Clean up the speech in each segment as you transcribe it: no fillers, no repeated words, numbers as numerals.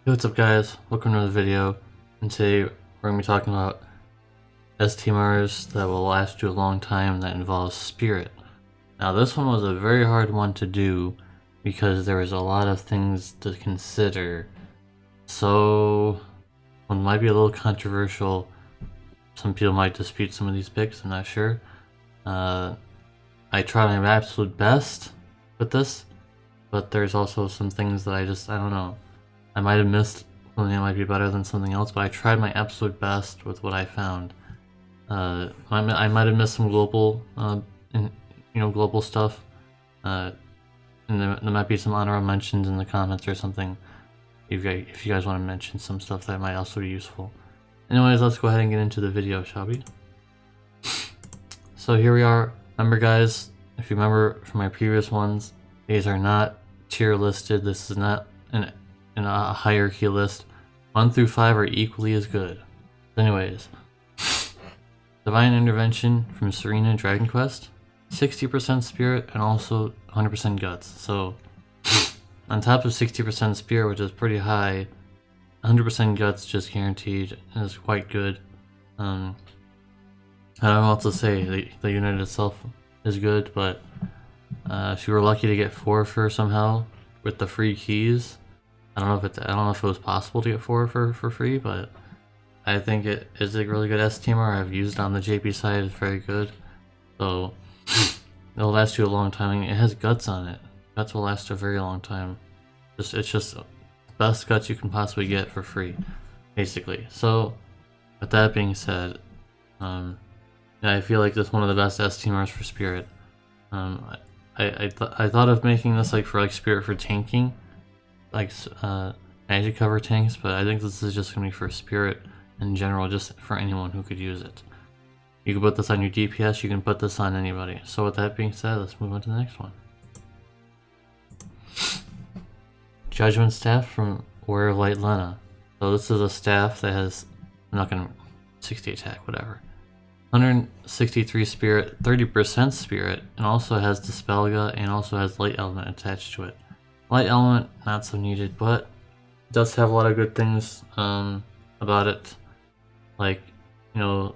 Hey, what's up guys? Welcome to the video, and today we're going to be talking about STMRs that will last you a long time that involves spirit. Now this one was a very hard one to do because there was a lot of things to consider, so one might be a little controversial. Some people might dispute some of these picks, I'm not sure. I tried my absolute best with this, but there's also some things that I don't know. I might have missed something that might be better than something else, but I tried my absolute best with what I found. I might have missed some global, global stuff, and there might be some honorable mentions in the comments or something. If you guys want to mention some stuff that might also be useful. Anyways, let's go ahead and get into the video, shall we? So here we are. Remember, guys, if you remember from my previous ones, these are not tier listed. This is not in a hierarchy list. 1 through 5 are equally as good. Anyways, Divine Intervention from Serena Dragon Quest, 60% spirit and also 100% guts. So on top of 60% spirit, which is pretty high, 100% guts just guaranteed is quite good. I don't know what to say. The unit itself is good, but if you were lucky to get 4 for somehow with the free keys, I don't know if it was possible to get 4 for free, but I think it is a really good STMR. I've used it on the JP side. It's very good, so it'll last you a long time. It has guts on it. Guts will last a very long time. It's just the best guts you can possibly get for free, basically. So with that being said, yeah, I feel like this is one of the best STMRs for spirit. I thought of making this for spirit for tanking, magic cover tanks, but I think this is just gonna be for spirit in general, just for anyone who could use it. You can put this on your DPS, you can put this on anybody. So with that being said, let's move on to the next one. Judgement Staff from Warrior of Light Lena. So this is a staff that has, I'm not gonna 60 attack, whatever. 163 spirit, 30% spirit, and also has Dispelga and also has Light Element attached to it. Light Element, not so needed, but it does have a lot of good things about it. The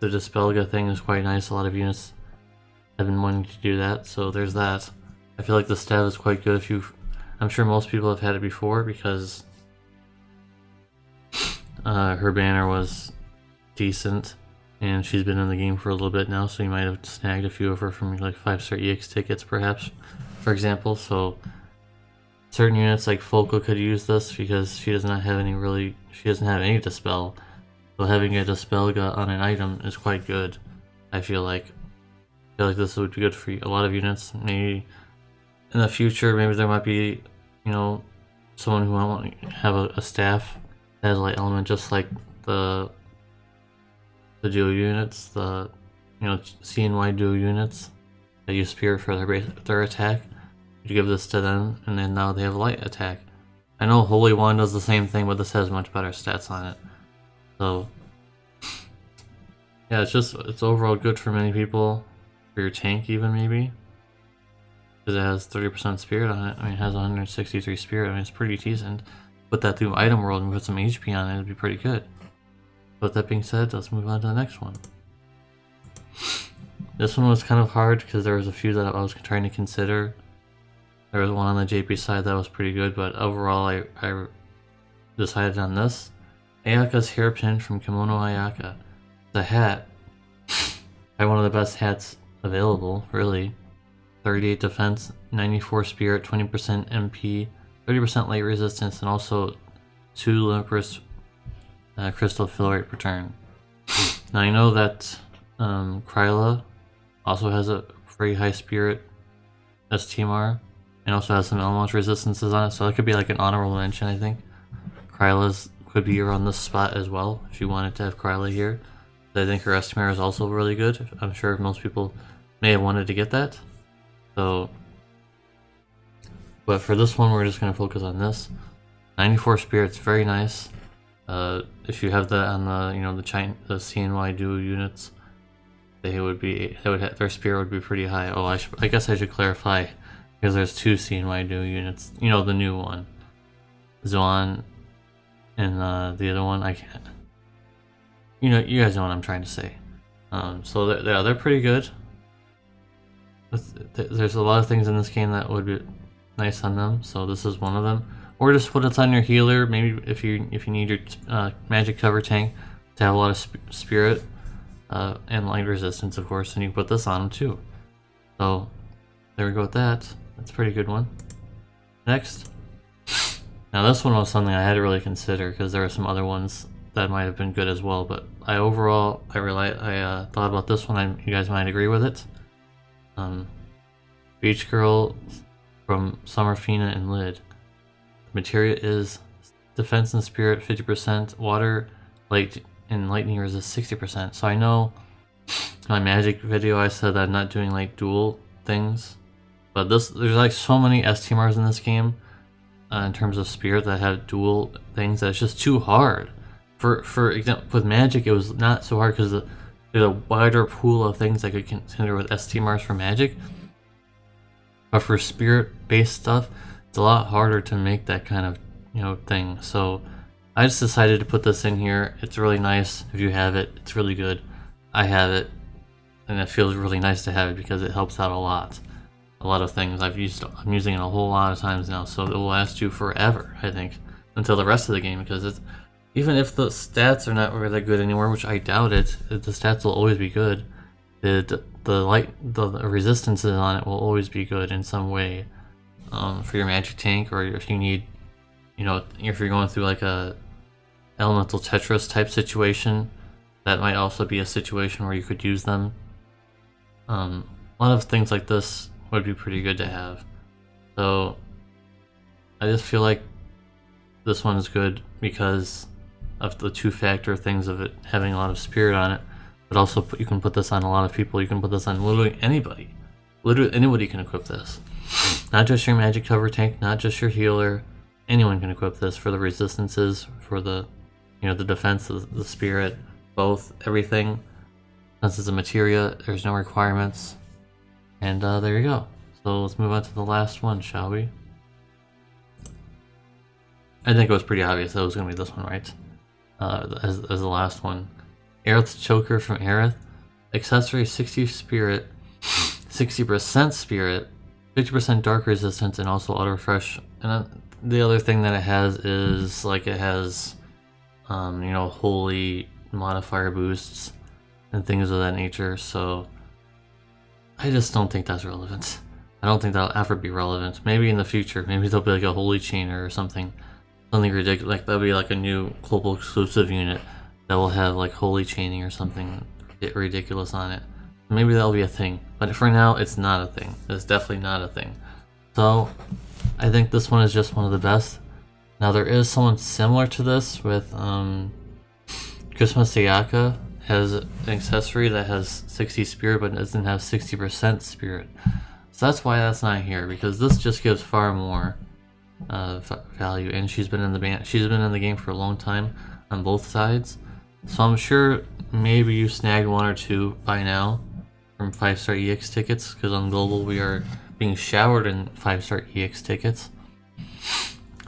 Dispelga thing is quite nice. A lot of units have been wanting to do that, so there's that. I feel like the staff is quite good I'm sure most people have had it before because her banner was decent, and she's been in the game for a little bit now, so you might have snagged a few of her from 5-star EX tickets, perhaps, for example. So certain units like Folco could use this because she doesn't have any dispel. So having a Dispelga on an item is quite good. I feel like this would be good for a lot of units. Maybe in the future, maybe there might be, someone who might have a staff that has Light Element, just like the duo units, the CNY duo units that use spirit for their attack. You give this to them, and then now they have light attack. I know Holy One does the same thing, but this has much better stats on it. So yeah, it's overall good for many people. For your tank even, maybe. Because it has 30% spirit on it. I mean, it has 163 spirit. I mean, it's pretty decent. Put that through item world and put some HP on it, it'd be pretty good. But that being said, let's move on to the next one. This one was kind of hard because there was a few that I was trying to consider. There was one on the JP side that was pretty good, but overall I decided on this. Ayaka's hairpin from Kimono Ayaka. The hat. Probably one of the best hats available, really. 38 defense, 94 spirit, 20% MP, 30% light resistance, and also 2 Limpress crystal fill rate per turn. Now I know that Kryla also has a very high spirit STMR, and also has some element resistances on it, so that could be like an honorable mention, I think. Kryla's could be around this spot as well, if you wanted to have Kryla here. I think her STMR is also really good. I'm sure most people may have wanted to get that. So, but for this one, we're just going to focus on this. 94 spirit's very nice. If you have that on the CNY duo units, their spirit would be pretty high. Oh, I guess I should clarify, because there's 2 CNY duo units. The new one, Zoan and the other one I can't. You know, you guys know what I'm trying to say. So they're pretty good. There's a lot of things in this game that would be nice on them, so this is one of them. Or just put it on your healer. Maybe if you need your magic cover tank to have a lot of spirit and light resistance, of course, and you can put this on them too. So there we go with that. That's a pretty good one. Next, now this one was something I had to really consider because there are some other ones that might have been good as well. But I thought about this one. You guys might agree with it. Beach Girl from Summerfina and Lid. Materia is defense and spirit 50%, water, light, and lightning resist 60%. So I know in my magic video I said that I'm not doing like dual things, but there's like so many STMRs in this game in terms of spirit that have dual things that it's just too hard. For example, with magic it was not so hard because there's a wider pool of things I could consider with STMRs for magic. But for spirit-based stuff, it's a lot harder to make that kind of, thing. So I just decided to put this in here. It's really nice if you have it. It's really good. I have it, and it feels really nice to have it because it helps out a lot. A lot of things I'm using it a whole lot of times now, so it will last you forever, I think, until the rest of the game. Because even if the stats are not really good anymore, which I doubt it, the stats will always be good. The resistances on it will always be good in some way for your magic tank, or if you need, if you're going through like a elemental Tetris type situation, that might also be a situation where you could use them. A lot of things like this would be pretty good to have. So I just feel like this one is good because of the two-factor things of it having a lot of spirit on it. But also, you can put this on a lot of people. You can put this on literally anybody. Literally anybody can equip this. Not just your magic cover tank, not just your healer. Anyone can equip this for the resistances, for the, the defense, the spirit, both, everything. Since it's a materia, there's no requirements. And there you go. So let's move on to the last one, shall we? I think it was pretty obvious that it was going to be this one, right? As the last one. Aerith's Choker from Aerith. Accessory 60 spirit, 60% spirit, 50% dark resistance, and also auto refresh. And the other thing that it has is like it has, holy modifier boosts and things of that nature. So I just don't think that's relevant. I don't think that'll ever be relevant. Maybe in the future, maybe there'll be like a holy chainer or something ridiculous. Like that'll be like a new global exclusive unit that will have like holy chaining or something ridiculous on it. Maybe that'll be a thing, but for now it's not a thing. It's definitely not a thing. So I think this one is just one of the best. Now there is someone similar to this with Christmas Sayaka has an accessory that has 60 spirit but doesn't have 60% spirit. So that's why that's not here, because this just gives far more value, and she's been in the game for a long time on both sides. So I'm sure maybe you snagged one or two by now from 5-star EX tickets, because on Global we are being showered in 5-star EX tickets.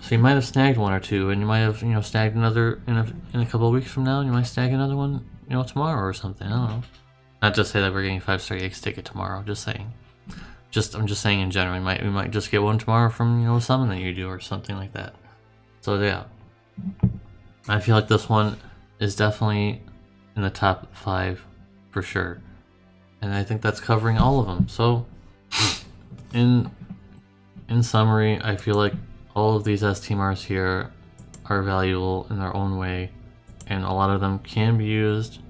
So you might have snagged one or two, and you might have snagged another in a couple of weeks from now, and you might snag another one tomorrow or something. I don't know. Not just say that we're getting a 5-star EX ticket tomorrow. Just saying. I'm just saying in general. We might just get one tomorrow from a summon that you do or something like that. So yeah, I feel like this one is definitely in the top 5 for sure, and I think that's covering all of them. So in summary, I feel like all of these STMRs here are valuable in their own way, and a lot of them can be used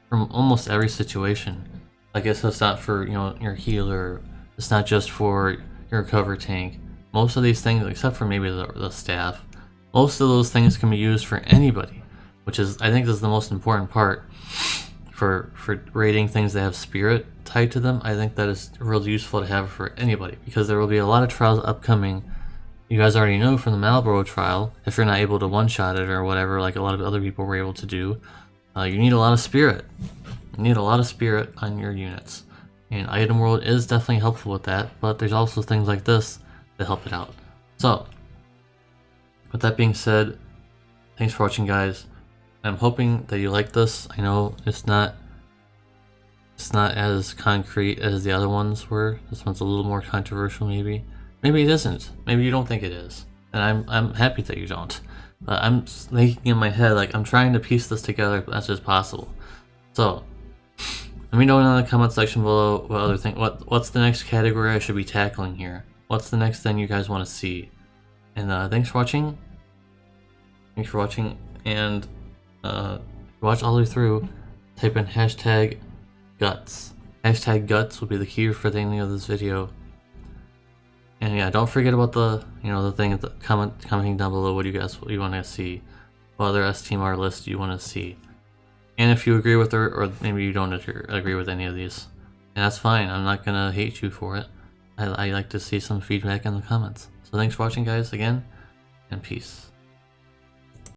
from almost every situation. I guess it's not for your healer. It's not just for your cover tank. Most of these things, except for maybe the staff, most of those things can be used for anybody, which is, I think, this is the most important part for rating things that have spirit tied to them. I think that is really useful to have for anybody, because there will be a lot of trials upcoming. You guys already know from the Marlboro trial, if you're not able to one-shot it or whatever, like a lot of other people were able to do, you need a lot of spirit. You need a lot of spirit on your units. And Item World is definitely helpful with that, but there's also things like this that help it out. So, with that being said, thanks for watching, guys. I'm hoping that you like this. I know it's not as concrete as the other ones were. This one's a little more controversial, maybe. Maybe it isn't. Maybe you don't think it is, and I'm happy that you don't. But I'm thinking in my head, like, I'm trying to piece this together as much as possible. So let me know in the comment section below what other thing, what's the next category I should be tackling here. What's the next thing you guys want to see? And thanks for watching. Thanks for watching, and watch all the way through. Type in hashtag guts. Hashtag guts will be the key for the ending of this video. And yeah, don't forget about the the thing at the commenting down below. What you want to see? What other STMR list you want to see? And if you agree with her, or maybe you don't agree with any of these, and that's fine. I'm not gonna hate you for it. I like to see some feedback in the comments. So thanks for watching, guys, again, and peace.